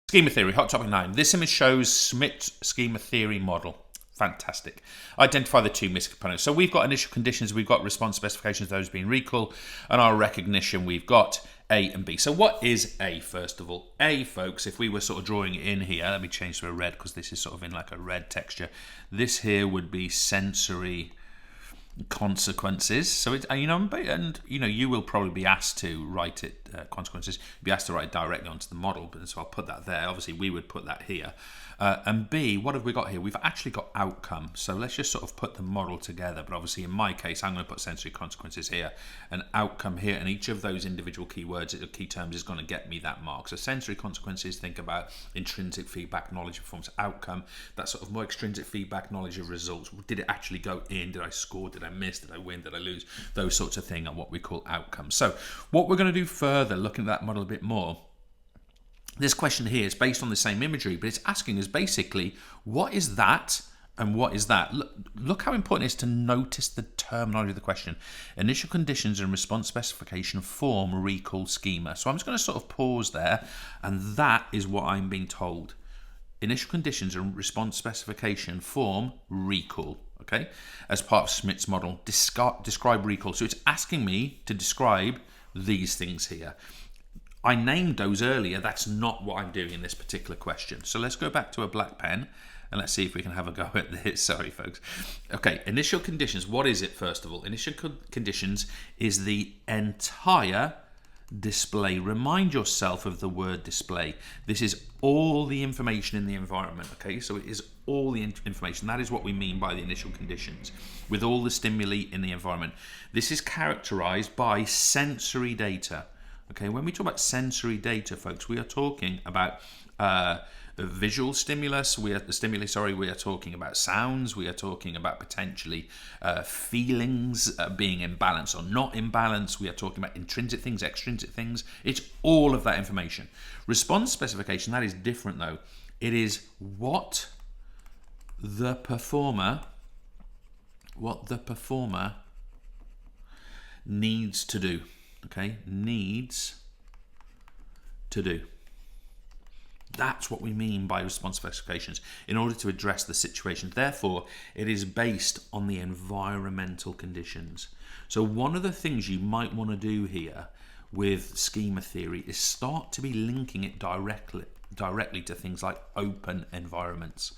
Schema theory, hot topic 9. This image shows Schmidt's schema theory model. Fantastic. Identify the two missing components. So we've got initial conditions, we've got response specifications, those being recall, and our recognition, we've got A and B. So what is A, first of all? A, folks, if we were sort of drawing it in here, let me change to a red because this is sort of in like a red texture. This here would be sensory consequences. So it, you will probably be asked to write it consequences. Be asked to write it directly onto the model, but so I'll put that there. Obviously, we would put that here. And B, what have we got here? We've actually got outcome. So let's just sort of put the model together. But obviously, in my case, I'm going to put sensory consequences here and outcome here. And each of those individual keywords, key terms, is going to get me that mark. So sensory consequences, think about intrinsic feedback, knowledge of performance. Outcome, that sort of more extrinsic feedback, knowledge of results. Did it actually go in? Did I score? Did I miss? Did I win? Did I lose? Those sorts of things are what we call outcomes. So what we're going to do further, looking at that model a bit more, this question here is based on the same imagery, but it's asking us basically, what is that and what is that? Look how important it is to notice the terminology of the question. Initial conditions and response specification form recall schema. So I'm just going to sort of pause there, and that is what I'm being told. Initial conditions and response specification form recall, okay? As part of Schmidt's model, describe recall. So it's asking me to describe these things here. I named those earlier. That's not what I'm doing in this particular question. So let's go back to a black pen and let's see if we can have a go at this. Sorry, folks. Okay, initial conditions. What is it, first of all? Initial conditions is the entire display. Remind yourself of the word display. This is all the information in the environment, okay? So it is all the information. That is what we mean by the initial conditions, with all the stimuli in the environment. This is characterized by sensory data. Okay, when we talk about sensory data, folks, we are talking about visual stimulus. We are talking about sounds. We are talking about potentially feelings being in balance or not in balance. We are talking about intrinsic things, extrinsic things. It's all of that information. Response specification, that is different though. It is what the performer needs to do. Okay, needs to do. That's what we mean by response specifications in order to address the situation. Therefore, it is based on the environmental conditions. So one of the things you might want to do here with schema theory is start to be linking it directly to things like open environments,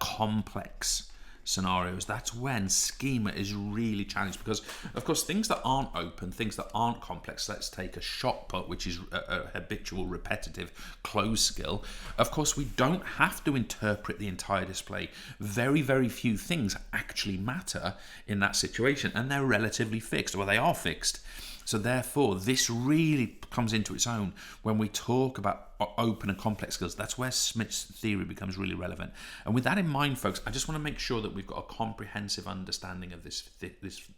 complex scenarios. That's when schema is really challenged, because of course things that aren't open, things that aren't complex, let's take a shot put, which is a habitual repetitive close skill. Of course we don't have to interpret the entire display. Very few things actually matter in that situation, and they're relatively fixed, or they are fixed. So therefore, this really comes into its own when we talk about open and complex skills. That's where Schmidt's theory becomes really relevant. And with that in mind, folks, I just want to make sure that we've got a comprehensive understanding of this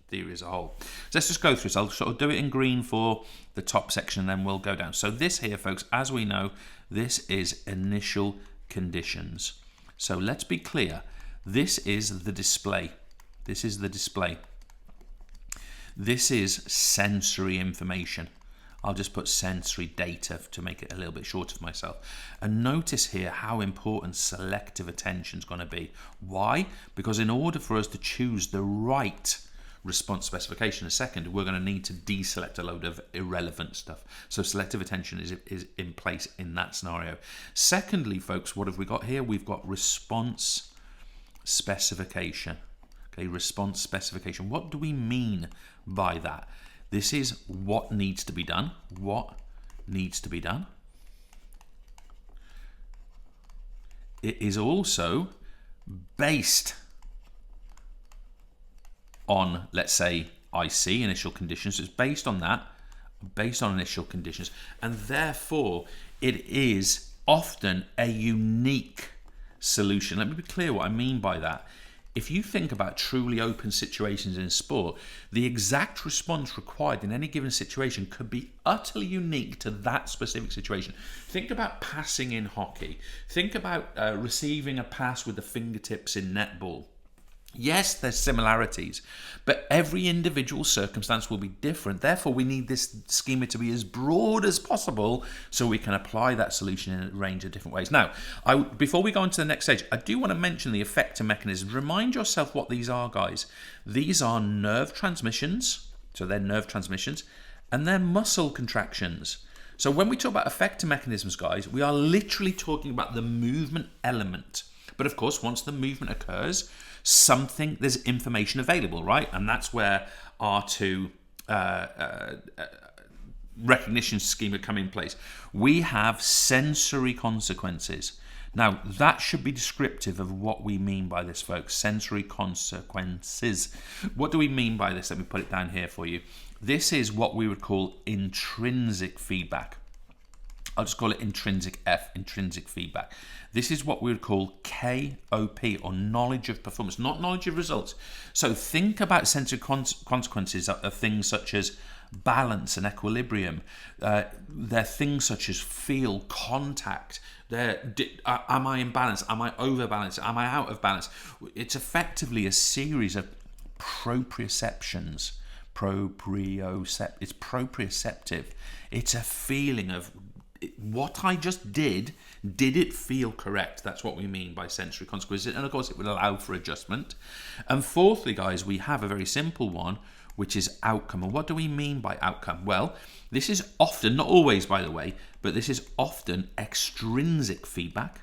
theory as a whole. So let's just go through this. I'll sort of do it in green for the top section, and then we'll go down. So this here, folks, as we know, this is initial conditions. So let's be clear. This is the display. This is the display. This is sensory information. I'll just put sensory data to make it a little bit shorter for myself. And notice here how important selective attention is going to be. Why? Because in order for us to choose the right response specification in a second, we're going to need to deselect a load of irrelevant stuff. So selective attention is in place in that scenario. Secondly, folks, what have we got here? We've got response specification. Okay, response specification. What do we mean by that? This is what needs to be done. What needs to be done. It is also based on, let's say, IC, initial conditions. It's based on that, based on initial conditions, and therefore it is often a unique solution. Let me be clear what I mean by that. If you think about truly open situations in sport, the exact response required in any given situation could be utterly unique to that specific situation. Think about passing in hockey. Think about receiving a pass with the fingertips in netball. Yes, there's similarities, but every individual circumstance will be different. Therefore, we need this schema to be as broad as possible so we can apply that solution in a range of different ways. Now, before we go on to the next stage, I do want to mention the effector mechanisms. Remind yourself what these are, guys. These are nerve transmissions, so they're nerve transmissions, and they're muscle contractions. So when we talk about effector mechanisms, guys, we are literally talking about the movement element. But of course, once the movement occurs, there's information available, right? And that's where R2 recognition schema come in place. We have sensory consequences. Now, that should be descriptive of what we mean by this, folks. Sensory consequences. What do we mean by this? Let me put it down here for you. This is what we would call intrinsic feedback. I'll just call it intrinsic feedback. This is what we would call KOP, or knowledge of performance, not knowledge of results. So think about sensory consequences of things such as balance and equilibrium. They're things such as feel, contact. Am I in balance? Am I over balance? Am I out of balance? It's effectively a series of proprioceptions. It's proprioceptive. It's a feeling of what I just did it feel correct? That's what we mean by sensory consequences. And of course, it will allow for adjustment. And fourthly, guys, we have a very simple one, which is outcome. And what do we mean by outcome? Well, this is often, not always, by the way, but this is often extrinsic feedback.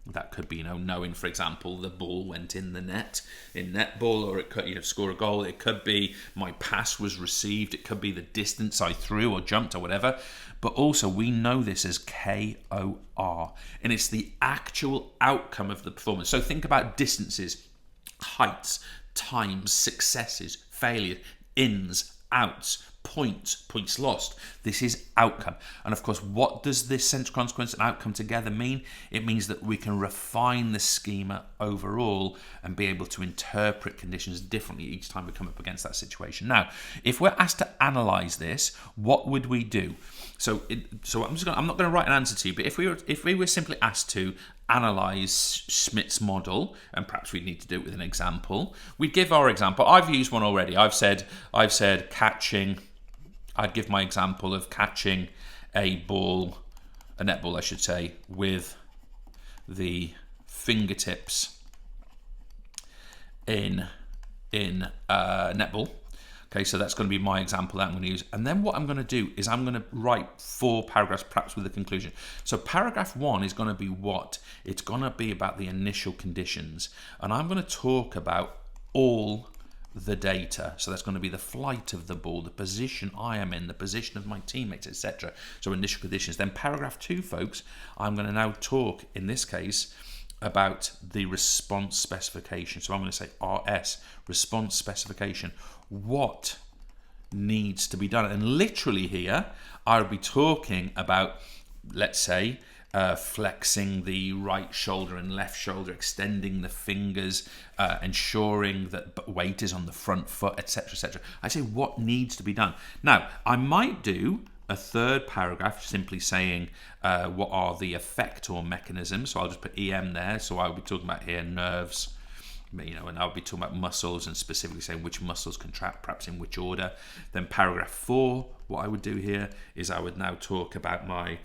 That could be, knowing, for example, the ball went in the net in netball, or it could, score a goal. It could be my pass was received. It could be the distance I threw or jumped or whatever. But also, we know this as KOR, and it's the actual outcome of the performance. So think about distances, heights, times, successes, failures, ins, outs, points lost. This is outcome. And of course, what does this sensory consequence and outcome together mean? It means that we can refine the schema overall and be able to interpret conditions differently each time we come up against that situation. Now, if we're asked to analyze this, what would we do? So I'm not going to write an answer to you, but if we were simply asked to analyze Schmidt's model, and perhaps we need to do it with an example, we'd give our example. I've used one already. I've said catching. I'd give my example of catching a netball, I should say, with the fingertips in netball. Okay, so that's going to be my example that I'm going to use. And then what I'm going to do is I'm going to write 4 paragraphs, perhaps with a conclusion. So paragraph 1 is going to be what? It's going to be about the initial conditions. And I'm going to talk about all the data. So that's going to be the flight of the ball, the position I am in, the position of my teammates, etc. So initial conditions. Then paragraph 2, folks, I'm going to now talk, in this case, about the response specification. So I'm going to say RS, response specification. What needs to be done? And literally here, I'll be talking about, let's say, flexing the right shoulder and left shoulder, extending the fingers, ensuring that weight is on the front foot, etc., etc. I say what needs to be done. Now, I might do a third paragraph simply saying what are the effector mechanisms. So I'll just put EM there. So I'll be talking about here nerves, and I'll be talking about muscles and specifically saying which muscles contract, perhaps in which order. Then paragraph 4, what I would do here is I would now talk about my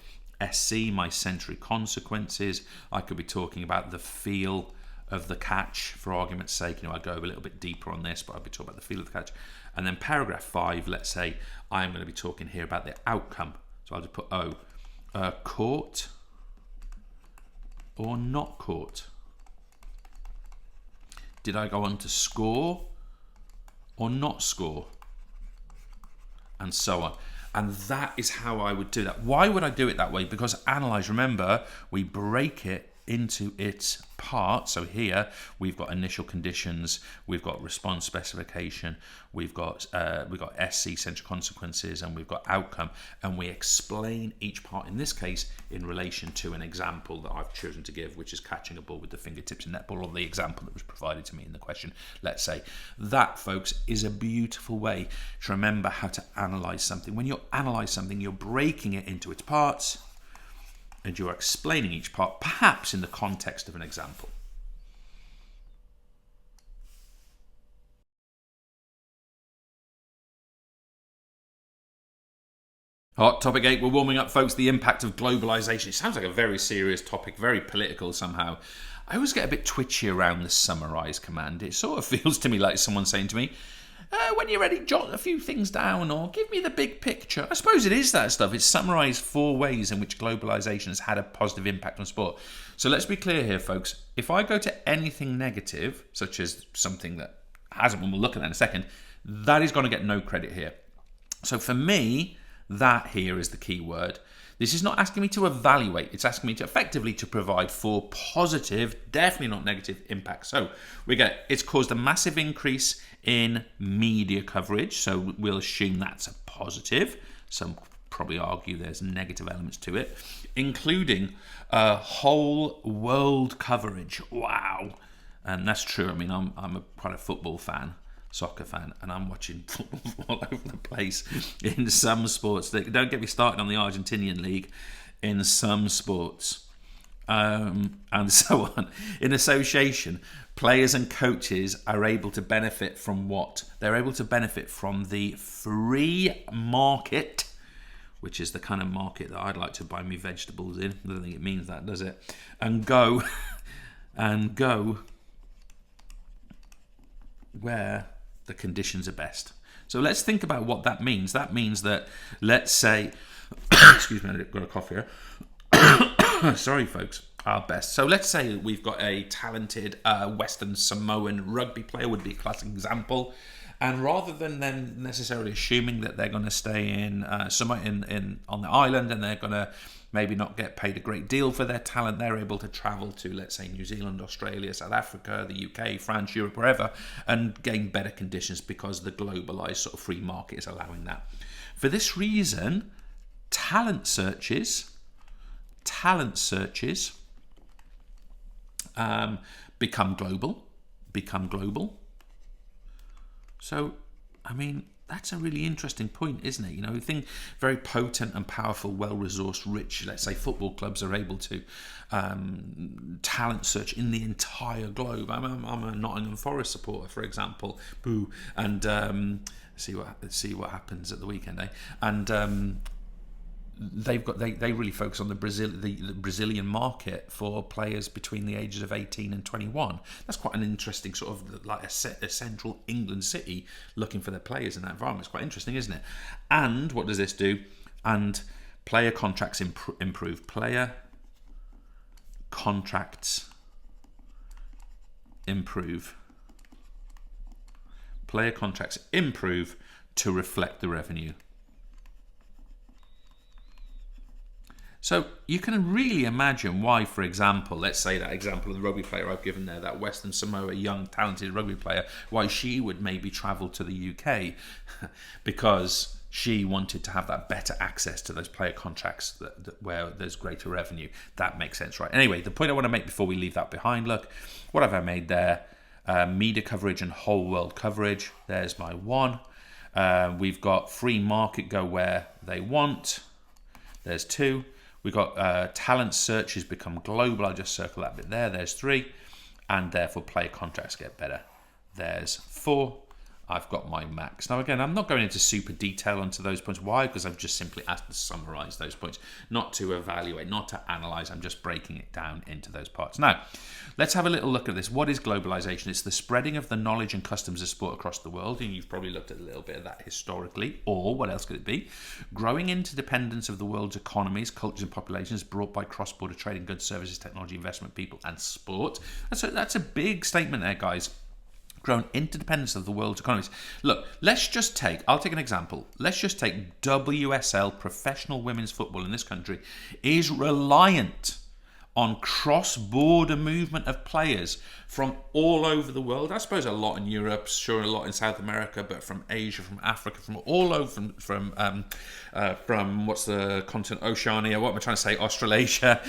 SC, my sensory consequences. I could be talking about the feel of the catch, for argument's sake. I'd go a little bit deeper on this, but I'll be talking about the feel of the catch. And then paragraph 5, let's say I'm going to be talking here about the outcome. So I'll just put O. Caught or not caught? Did I go on to score or not score? And so on. And that is how I would do that. Why would I do it that way? Because analyze, remember, we break it into its parts. So here we've got initial conditions, we've got response specification, we've got SC, sensory consequences, and we've got outcome, and we explain each part, in this case, in relation to an example that I've chosen to give, which is catching a ball with the fingertips in netball, or the example that was provided to me in the question, let's say. That, folks, is a beautiful way to remember how to analyze something. When you analyze something, you're breaking it into its parts, and you're explaining each part, perhaps in the context of an example. Hot topic 8, we're warming up, folks. The impact of globalisation. It sounds like a very serious topic, very political somehow. I always get a bit twitchy around the summarise command. It sort of feels to me like someone saying to me, when you're ready, jot a few things down or give me the big picture. I suppose it is that stuff. It's summarised 4 ways in which globalisation has had a positive impact on sport. So let's be clear here, folks. If I go to anything negative, such as something that hasn't, we'll look at that in a second, that is going to get no credit here. So for me, that here is the key word. This is not asking me to evaluate. It's asking me to effectively to provide for positive, definitely not negative impact. So we get it's caused a massive increase in media coverage. So we'll assume that's a positive. Some probably argue there's negative elements to it, including whole world coverage. Wow. And that's true. I mean, I'm quite a football fan. Soccer fan, and I'm watching football all over the place in some sports. Don't get me started on the Argentinian league. In some sports, and so on. In association, players and coaches are able to benefit from what? They're able to benefit from the free market, which is the kind of market that I'd like to buy me vegetables in. I don't think it means that, does it? And go where the conditions are best. So let's think about what that means. That means that, let's say, excuse me, I've got a cough here. Sorry, folks. Our best. So let's say that we've got a talented Western Samoan rugby player, would be a classic example. And rather than then necessarily assuming that they're going to stay in somewhere on the island and they're going to maybe not get paid a great deal for their talent, they're able to travel to, let's say, New Zealand, Australia, South Africa, the UK, France, Europe, wherever, and gain better conditions because the globalised sort of free market is allowing that. For this reason, talent searches become global. So, I mean, that's a really interesting point, isn't it? You know, we think very potent and powerful, well-resourced, rich, let's say, football clubs are able to talent search in the entire globe. I'm a Nottingham Forest supporter, for example. Boo! And see what happens at the weekend, eh? And they really focus on the Brazilian market for players between the ages of 18 and 21. That's quite an interesting sort of like a central England city looking for their players in that environment. It's quite interesting, isn't it? And what does this do? And player contracts improve. Player contracts improve. Player contracts improve to reflect the revenue. So you can really imagine why, for example, let's say that example of the rugby player I've given there, that Western Samoa young talented rugby player, why she would maybe travel to the UK because she wanted to have that better access to those player contracts where there's greater revenue. That makes sense, right? Anyway, the point I want to make before we leave that behind, look, what have I made there? Media coverage and whole world coverage. There's my one. We've got free market go where they want. There's 2. We've got talent searches become global. I just circle that bit there. There's 3. And therefore player contracts get better. There's 4. I've got my max. Now, again, I'm not going into super detail onto those points. Why? Because I've just simply asked to summarize those points, not to evaluate, not to analyze. I'm just breaking it down into those parts. Now, let's have a little look at this. What is globalization? It's the spreading of the knowledge and customs of sport across the world. And you've probably looked at a little bit of that historically. Or what else could it be? Growing interdependence of the world's economies, cultures, and populations brought by cross-border trading, goods, services, technology, investment, people, and sport. That's a big statement there, guys. Grown interdependence of the world's economies. Look, I'll take an example. Let's just take WSL, professional women's football in this country, is reliant on cross-border movement of players from all over the world. I suppose a lot in Europe, sure, a lot in South America, but from Asia, from Africa, from all over, from what's the continent, Oceania, what am I trying to say, Australasia.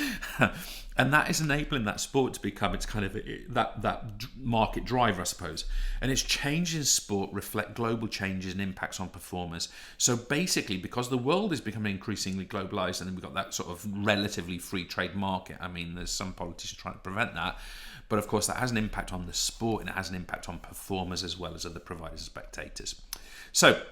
And that is enabling that sport to become its kind of that market driver, I suppose. And its changes in sport reflect global changes and impacts on performers. So basically, because the world is becoming increasingly globalized and we've got that sort of relatively free trade market, I mean, there's some politicians trying to prevent that. But of course, that has an impact on the sport and it has an impact on performers as well as other providers and spectators. So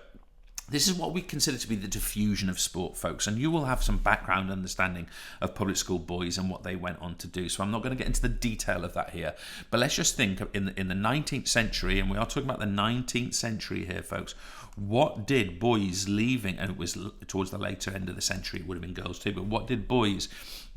This is what we consider to be the diffusion of sport, folks, and you will have some background understanding of public school boys and what they went on to do. So I'm not going to get into the detail of that here, but let's just think in the 19th century, and we are talking about the 19th century here, folks. What did boys leaving, and it was towards the later end of the century, it would have been girls too, but what did boys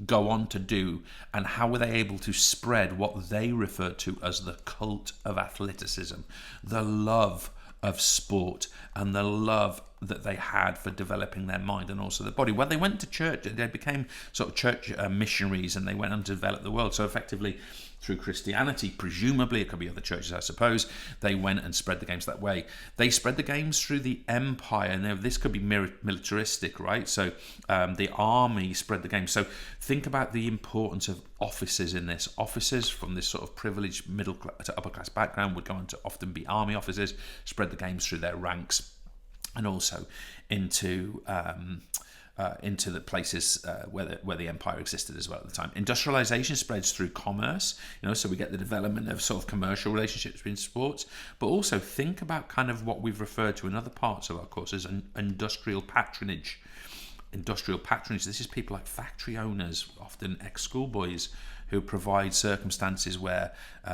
go on to do, and how were they able to spread what they referred to as the cult of athleticism, the love of sport, and the love that they had for developing their mind and also the body? Well, they went to church, they became sort of church missionaries, and they went on to develop the world. So effectively, through Christianity, presumably, it could be other churches, I suppose, they went and spread the games that way. They spread the games through the empire, and this could be militaristic, right? So the army spread the games. So think about the importance of officers in this. Officers from this sort of privileged middle to upper class background would go on to often be army officers, spread the games through their ranks, and also into the places where the empire existed as well at the time. Industrialization spreads through commerce, so we get the development of sort of commercial relationships between sports, but also think about kind of what we've referred to in other parts of our course as industrial patronage. Industrial patronage, this is people like factory owners, often ex-schoolboys, who provide circumstances where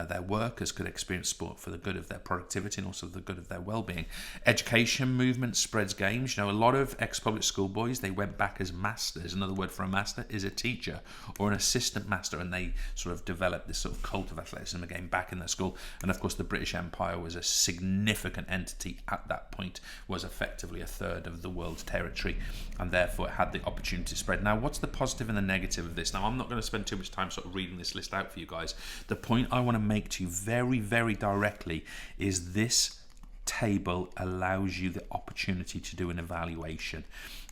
their workers could experience sport for the good of their productivity and also the good of their well-being. Education movement spreads games. A lot of ex-public school boys, they went back as masters. Another word for a master is a teacher or an assistant master, and they sort of developed this sort of cult of athleticism again back in their school. And of course, the British Empire was a significant entity at that point, was effectively a third of the world's territory, and therefore it had the opportunity to spread. Now, what's the positive and the negative of this? Now, I'm not going to spend too much time sort of reading this list out for you guys. The point I want to make to you very, very directly is this table allows you the opportunity to do an evaluation.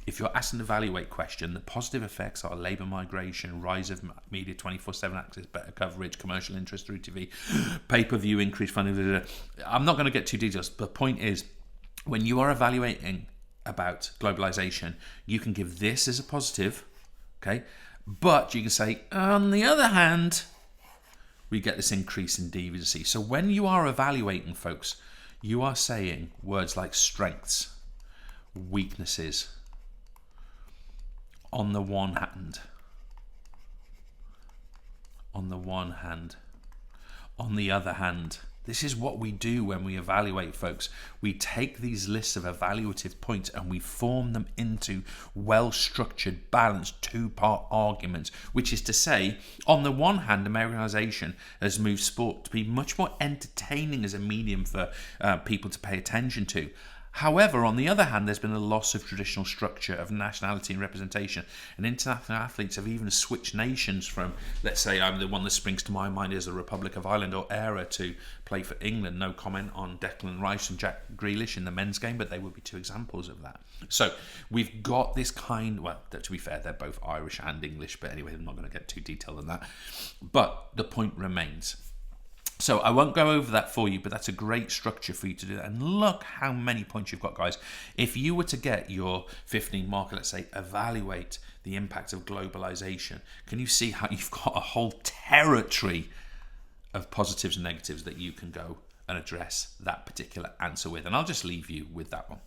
If you're asked an evaluate question, the positive effects are labour migration, rise of media 24/7 access, better coverage, commercial interest through TV, pay-per-view, increased funding. I'm not going to get too details. The point is, when you are evaluating about globalisation, you can give this as a positive, okay? But you can say, on the other hand, we get this increase in deviancy. So when you are evaluating, folks, you are saying words like strengths, weaknesses, on the one hand, on the other hand. This is what we do when we evaluate, folks. We take these lists of evaluative points and we form them into well-structured, balanced two-part arguments, which is to say, on the one hand, Americanization has moved sport to be much more entertaining as a medium for people to pay attention to. However, on the other hand, there's been a loss of traditional structure of nationality and representation, and international athletes have even switched nations from, let's say, the one that springs to my mind is the Republic of Ireland or ERA to play for England. No comment on Declan Rice and Jack Grealish in the men's game, but they would be two examples of that. So we've got this well, to be fair, they're both Irish and English, but anyway, I'm not going to get too detailed on that. But the point remains. So I won't go over that for you, but that's a great structure for you to do that. And look how many points you've got, guys. If you were to get your 15 marker, let's say, evaluate the impact of globalization, can you see how you've got a whole territory of positives and negatives that you can go and address that particular answer with? And I'll just leave you with that one.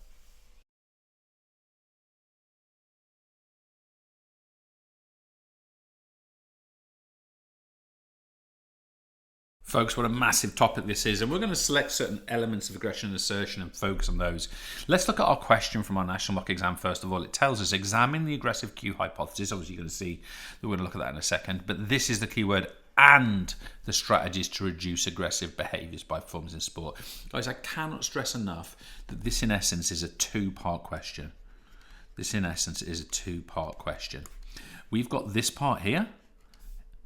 Folks, what a massive topic this is, and we're going to select certain elements of aggression and assertion and focus on those. Let's look at our question from our national mock exam first of all. It tells us examine the aggressive cue hypothesis. Obviously, you're going to see that we're going to look at that in a second, but this is the key word, and the strategies to reduce aggressive behaviours by performers in sport. Guys, I cannot stress enough that this in essence is a two-part question. We've got this part here,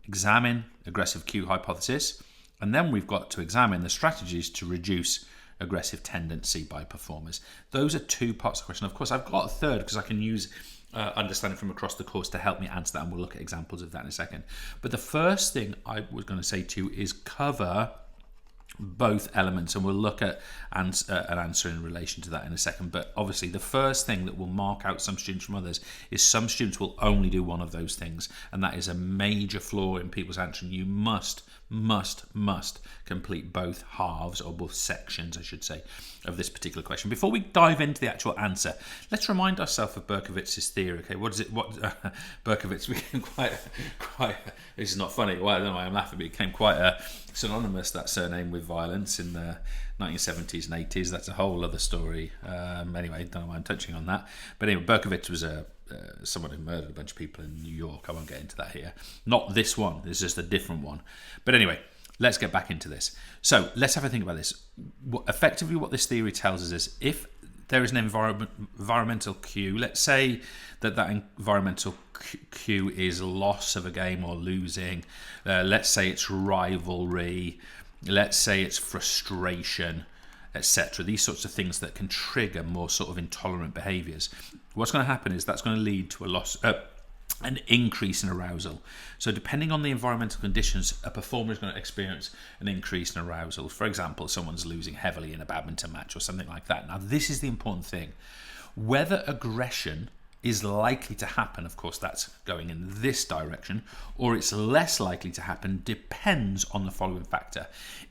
examine aggressive cue hypothesis, and then we've got to examine the strategies to reduce aggressive tendency by performers. Those are two parts of the question. Of course, I've got a third because I can use understanding from across the course to help me answer that, and we'll look at examples of that in a second. But the first thing I was going to say to you is cover both elements, and we'll look at an answer in relation to that in a second. But obviously the first thing that will mark out some students from others is some students will only do one of those things, and that is a major flaw in people's answering. You must must complete both halves, or both sections, I should say, of this particular question. Before we dive into the actual answer, let's remind ourselves of Berkowitz's theory. Okay, what is it? Berkowitz became quite. This is not funny. Well, I don't know why I'm laughing, but it became quite synonymous, that surname, with violence in the 1970s and 80s. That's a whole other story. Anyway, don't know why I'm touching on that. But anyway, Berkowitz was someone who murdered a bunch of people in New York. I won't get into that here. Not this one. It's just a different one. But anyway, let's get back into this. So let's have a think about this. Effectively, what this theory tells us is if there is an environmental cue, let's say that environmental cue is loss of a game or losing. Let's say it's rivalry. Let's say it's frustration, etc. These sorts of things that can trigger more sort of intolerant behaviours. What's going to happen is that's going to lead to an increase in arousal. So depending on the environmental conditions, a performer is going to experience an increase in arousal. For example, someone's losing heavily in a badminton match or something like that. Now, this is the important thing. Whether aggression is likely to happen, of course, that's going in this direction, or it's less likely to happen, depends on the following factor.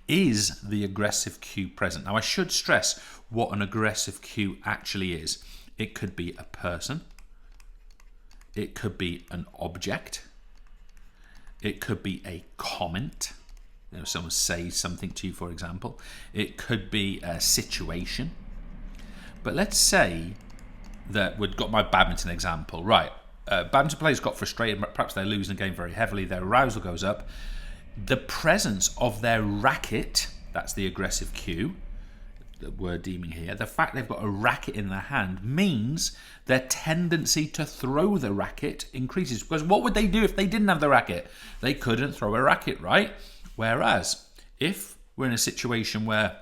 Is the aggressive cue present? Now, I should stress what an aggressive cue actually is. It could be a person. It could be an object. It could be a comment. You know, someone says something to you, for example. It could be a situation. But let's say that we've got my badminton example. Right, badminton players got frustrated. Perhaps they're losing the game very heavily. Their arousal goes up. The presence of their racket, that's the aggressive cue that we're deeming here, the fact they've got a racket in their hand means their tendency to throw the racket increases. Because what would they do if they didn't have the racket? They couldn't throw a racket, right? Whereas if we're in a situation where,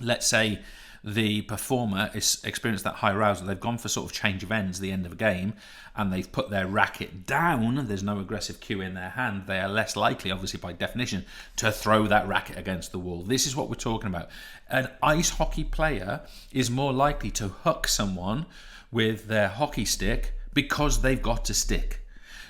let's say, the performer is experienced that high arousal, they've gone for sort of change of ends at the end of a game, and they've put their racket down, there's no aggressive cue in their hand, they are less likely, obviously by definition, to throw that racket against the wall. This is what we're talking about. An ice hockey player is more likely to hook someone with their hockey stick because they've got to stick.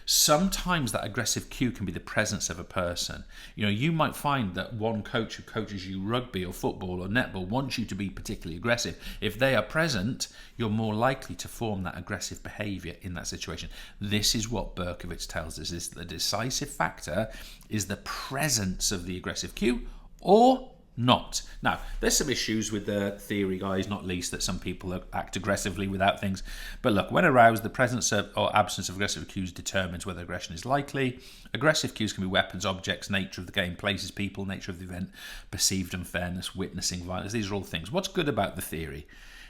Sometimes that aggressive cue can be the presence of a person. You know, you might find that one coach who coaches you rugby or football or netball wants you to be particularly aggressive. If they are present, you're more likely to form that aggressive behaviour in that situation. This is what Berkowitz tells us, is the decisive factor is the presence of the aggressive cue or not. Now, there's some issues with the theory, guys, not least that some people act aggressively without things. But look, when aroused, the presence of or absence of aggressive cues determines whether aggression is likely. Aggressive cues can be weapons, objects, nature of the game, places, people, nature of the event, perceived unfairness, witnessing violence. These are all things. What's good about the theory?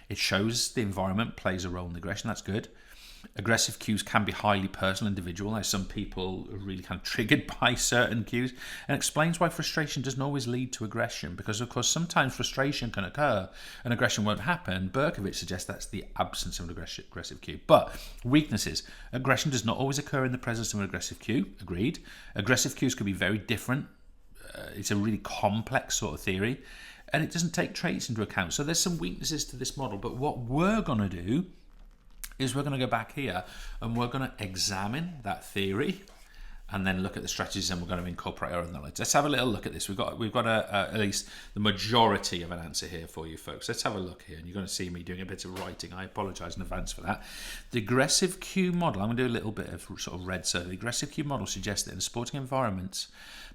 It shows the environment plays a role in aggression. That's good. Aggressive cues can be highly personal, individual. Now, some people are really kind of triggered by certain cues, and explains why frustration doesn't always lead to aggression, because, of course, sometimes frustration can occur and aggression won't happen. Berkowitz suggests that's the absence of an aggressive cue. But weaknesses. Aggression does not always occur in the presence of an aggressive cue. Agreed. Aggressive cues can be very different. It's a really complex sort of theory, and it doesn't take traits into account. So there's some weaknesses to this model, but what we're going to do is we're going to go back here and we're going to examine that theory and then look at the strategies, and we're going to incorporate our own knowledge. Let's have a little look at this. We've got at least the majority of an answer here for you folks. Let's have a look here, and you're going to see me doing a bit of writing. I apologise in advance for that. The aggressive cue model, I'm going to do a little bit of sort of red circle. The aggressive cue model suggests that in sporting environments,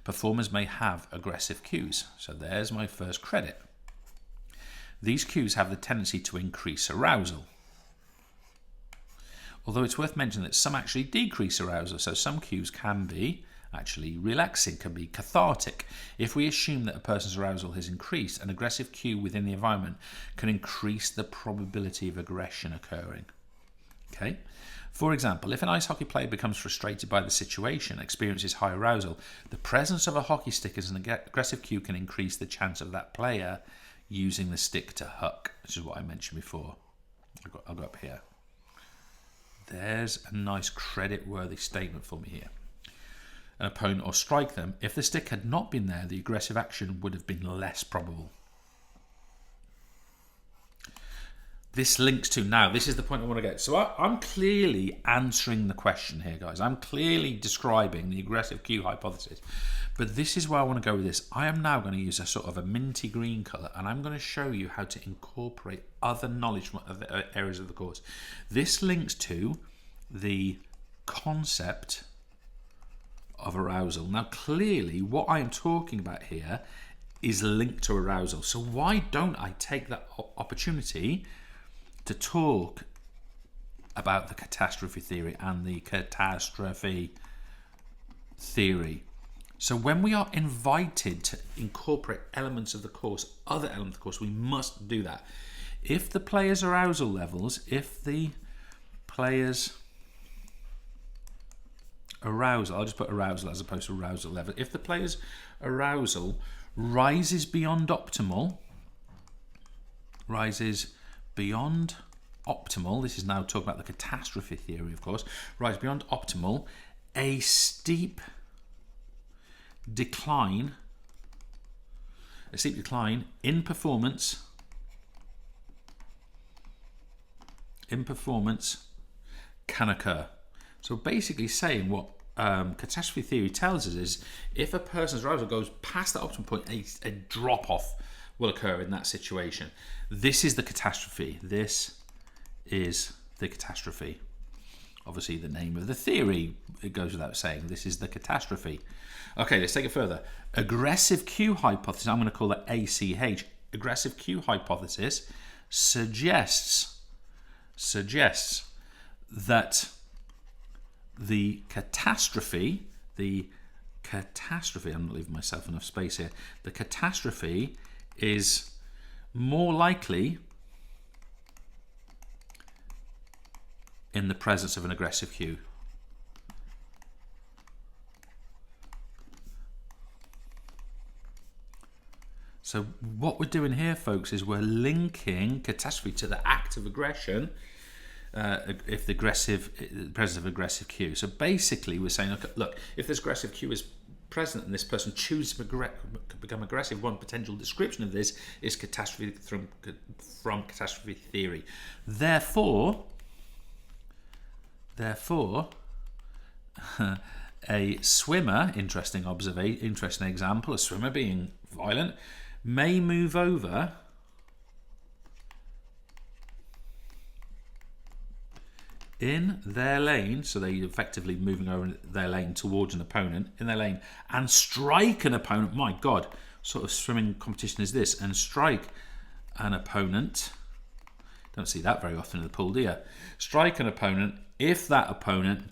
performers may have aggressive cues. So there's my first credit. These cues have the tendency to increase arousal. Although it's worth mentioning that some actually decrease arousal, so some cues can be actually relaxing, can be cathartic. If we assume that a person's arousal has increased, an aggressive cue within the environment can increase the probability of aggression occurring. Okay? For example, if an ice hockey player becomes frustrated by the situation, experiences high arousal, the presence of a hockey stick as an aggressive cue can increase the chance of that player using the stick to hook, which is what I mentioned before. I'll go up here. There's a nice credit-worthy statement for me here. An opponent or strike them. If the stick had not been there, the aggressive action would have been less probable. this links to, now this is the point I want to get. So I'm clearly answering the question here, guys. I'm clearly describing the aggressive Q hypothesis. But this is where I want to go with this. I am now going to use a sort of a minty green colour, and I'm going to show you how to incorporate other knowledge from other areas of the course. This links to the concept of arousal. Now clearly what I am talking about here is linked to arousal. So why don't I take that opportunity to talk about the catastrophe theory and the catastrophe theory? So when we are invited to incorporate elements of the course, other elements of the course, we must do that. If the player's arousal levels, if the player's arousal, I'll just put arousal as opposed to arousal level. If the player's arousal rises beyond optimal, this is now talking about the catastrophe theory, of course, rise beyond optimal, a steep decline in performance can occur. So basically saying what catastrophe theory tells us is if a person's arousal goes past that optimal point, a drop-off will occur in that situation. This is the catastrophe. This is the catastrophe. Obviously the name of the theory, it goes without saying. This is the catastrophe. Okay, let's take it further. Aggressive Q hypothesis, I'm going to call it ACH. Aggressive Q hypothesis suggests that the catastrophe, I'm not leaving myself enough space here, the catastrophe is more likely in the presence of an aggressive Q. So what we're doing here, folks, is we're linking catastrophe to the act of aggression if the presence of aggressive Q. So basically we're saying, look, if this aggressive Q is present and this person chooses to become aggressive, one potential description of this is catastrophe from catastrophe theory. Therefore, a swimmer, interesting example, a swimmer being violent, may move over in their lane, so they're effectively moving over their lane towards an opponent in their lane, and strike an opponent. My God, sort of swimming competition is this? And strike an opponent. Don't see that very often in the pool, do you? Strike an opponent if that opponent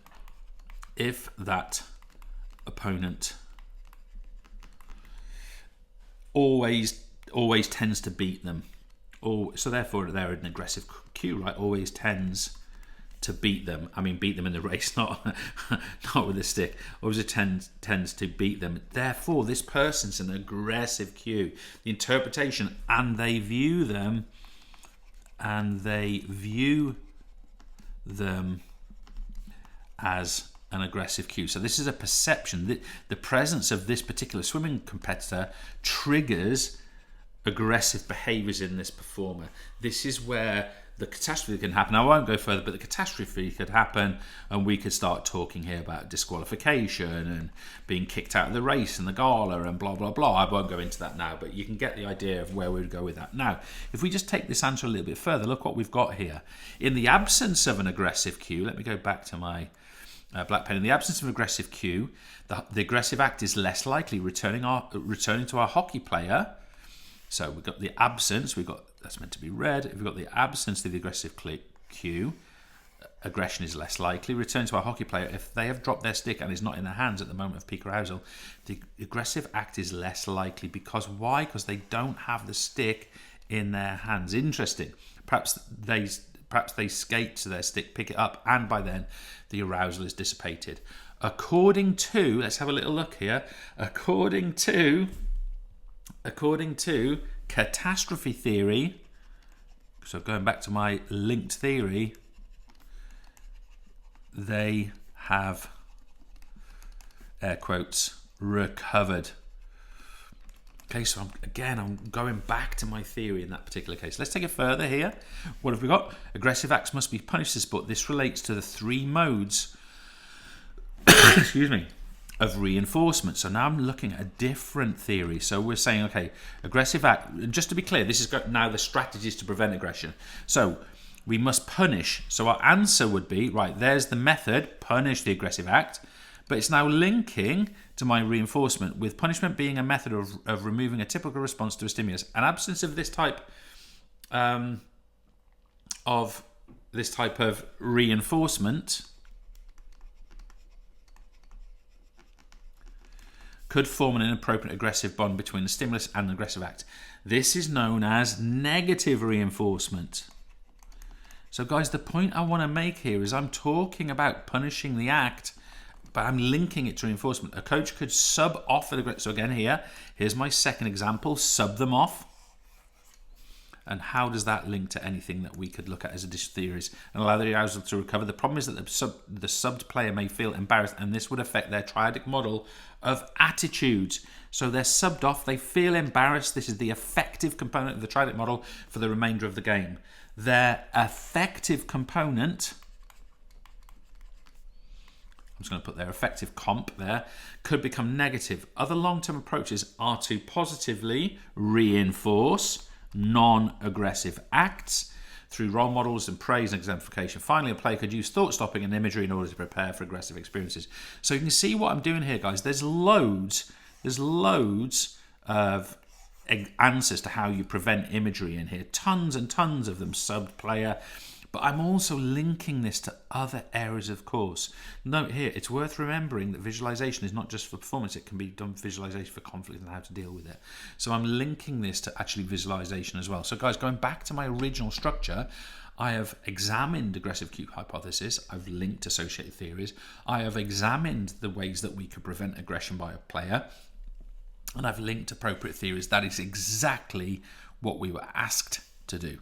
always tends to beat them. So therefore they're an aggressive Q, right? Always tends to beat them. I mean, beat them in the race, not with a stick. Always tends to beat them. Therefore, this person's an aggressive Q. The interpretation, and they view them as an aggressive Q. So this is a perception. The presence of this particular swimming competitor triggers aggressive behaviours in this performer. This is where the catastrophe can happen. I won't go further, but the catastrophe could happen, and we could start talking here about disqualification and being kicked out of the race and the gala and blah, blah, blah. I won't go into that now, but you can get the idea of where we would go with that. Now, if we just take this answer a little bit further, look what we've got here. In the absence of an aggressive Q, let me go back to my black pen. In the absence of an aggressive Q, the aggressive act is less likely, returning to our hockey player. So we've got the absence, that's meant to be red. If we've got the absence of the aggressive Q, aggression is less likely. Return to our hockey player. If they have dropped their stick and is not in their hands at the moment of peak arousal, the aggressive act is less likely. Because why? Because they don't have the stick in their hands. Interesting. Perhaps they skate to their stick, pick it up, and by then the arousal is dissipated. According to, let's have a little look here. According to catastrophe theory, so going back to my linked theory, they have, air quotes, recovered Okay, so I'm going back to my theory in that particular case. Let's take it further here. What have we got? Aggressive acts must be punished, but this relates to the 3 modes excuse me, of reinforcement. So now I'm looking at a different theory. So we're saying, okay, aggressive act, just to be clear, this is now the strategies to prevent aggression. So we must punish. So our answer would be, right, there's the method, punish the aggressive act, but it's now linking to my reinforcement, with punishment being a method of removing a typical response to a stimulus. An absence of this type of reinforcement could form an inappropriate aggressive bond between the stimulus and the aggressive act. This is known as negative reinforcement. So guys, the point I want to make here is I'm talking about punishing the act, but I'm linking it to reinforcement. A coach could sub off the aggressive. So again here's my second example, sub them off. And how does that link to anything that we could look at as additional theories and allow the arousal to recover? The problem is that the subbed player may feel embarrassed, and this would affect their triadic model of attitudes. So they're subbed off, they feel embarrassed. This is the affective component of the triadic model for the remainder of the game. Their affective component, I'm just going to put their effective comp there, could become negative. Other long-term approaches are to positively reinforce non-aggressive acts through role models and praise and exemplification. Finally, a player could use thought stopping and imagery in order to prepare for aggressive experiences. So you can see what I'm doing here, guys. There's loads of answers to how you prevent imagery in here. Tons and tons of them, subbed player. But I'm also linking this to other areas of course. Note here, it's worth remembering that visualization is not just for performance, it can be done visualization for conflict and how to deal with it. So I'm linking this to actually visualization as well. So guys, going back to my original structure, I have examined aggressive cue hypothesis, I've linked associated theories, I have examined the ways that we could prevent aggression by a player, and I've linked appropriate theories. That is exactly what we were asked to do.